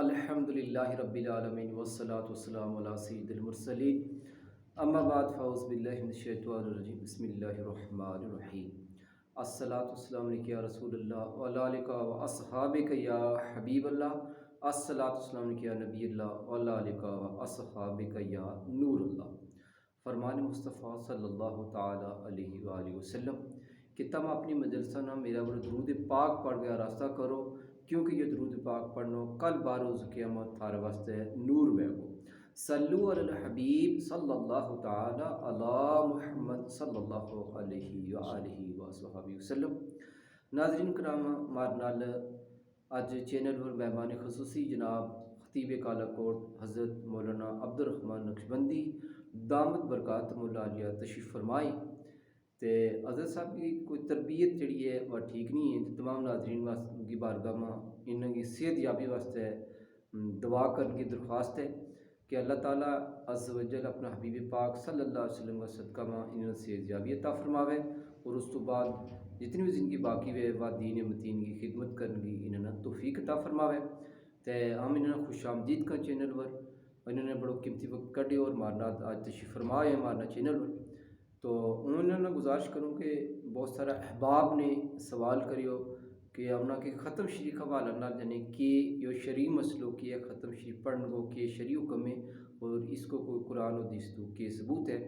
الحمد للہ رب العالمین والصلاة والسلام علی سید المرسلین اما بعد فاعوذ باللہ من الشیطان الرجیم بسم اللہ الرحمن الرحیم الصلاۃ والسلام علیک یا رسول اللہ وعلی آلک و اصحابک یا حبیب اللہ الصلاۃ والسلام علیک یا نبی اللہ وعلی آلک و اصحابک یا نور اللہ۔ فرمان مصطفیٰ صلی اللہ تعالی علیہ وآلہ وسلم کہ تم اپنی مجلسہ نہ میرا درود پاک پڑھ کے راستہ کرو، کیونکہ یہ درود پاک پڑھنو کل باروز قیامت تھارے واسطے نور میں گو۔ صلو علی الحبیب صلی اللہ تعالی علی محمد صلی اللہ علیہ وآلہ وصحبہ وسلم۔ ناظرین کرام، ہمارے نال اج چینل پر مہمان خصوصی جناب خطیب کالا کوٹ حضرت مولانا عبد الرحمن نقشبندی دامت برکاتہم العالیہ تشریف فرمائی۔ تے حضرت صاحب کی کوئی تربیت جڑی ہے وہ ٹھیک نہیں ہے، تے تمام ناظرین کی بارگاہ میں انہوں کی صحت یابی واسطے دعا کرنے کی درخواست ہے کہ اللہ تعالیٰ عز و جل اپنا حبیب پاک صلی اللہ علیہ وسلم کا صدقہ میں انہوں صحت یابی عطا فرماوے، اور اس تو بعد جتنی بھی زندگی باقی ہوئے وہ دین متین کی خدمت کرنے کی انہوں توفیق عطا فرماوے۔ تے ہم انہوں خوش آمدید کا چینل پر انہوں نے بڑو قیمتی وقت کٹے اور مارنا آج تشریف فرمائے مارنا چینل پر۔ تو انہوں نے گزارش کروں کہ بہت سارا احباب نے سوال کریو کہ ہمنا کہ ختم شریف حوالہ نال جانے کہ یہ شرعی مسئلوں کی ہے ختم شریف پڑھن کو کہ شرعی حکم ہے اور اس کو کوئی قرآن و حدیث تو کہ ثبوت ہے۔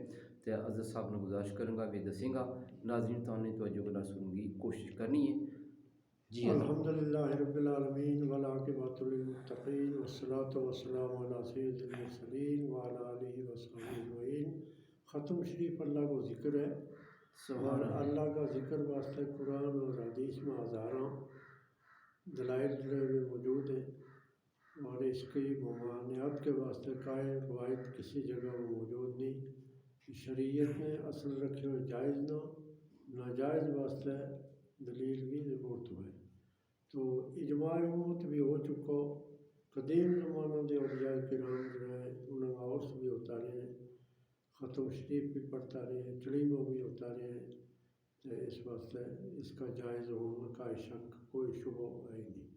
تو حضرت صاحب نے گزارش کروں گا بھی دسیں گا، ناظرین تو نے توجہ کرنا سنوں گی کوشش کرنی ہے۔ جی الحمدللہ رب العالمین والعاقبۃ للمتقین والصلاۃ والسلام علی سید المرسلین وعلی آلہ وصحبہ اجمعین۔ ختم شریف اللہ کو ذکر ہے اور اللہ کا ذکر واسطے قرآن اور حدیث میں ہزاراں دلائل میں موجود ہیں، اور اس کی ممانعت کے واسطے قائل روایت کسی جگہ میں موجود نہیں۔ شریعت نے اصل رکھے ہوئے جائز نہ ناجائز واسطے دلیل کی ضرورت ہوئے، تو اجماع امت بھی ہو چکا۔ قدیم زمانہ دے اولیاء کرام جو ہے انہوں نے عورس بھی ہوتا رہے ہیں، ختم شریف بھی پڑھتا رہے ہیں، چڑیموں بھی ہوتا رہے ہیں، تو اس واسطے اس کا جائز ہونے کا شک کوئی شبہ ہے نہیں۔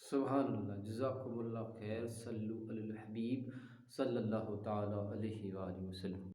سبحان اللہ، جزاکم اللہ خیر، صلو علی الحبیب صلی اللہ تعالی علیہ وآلہ وسلم۔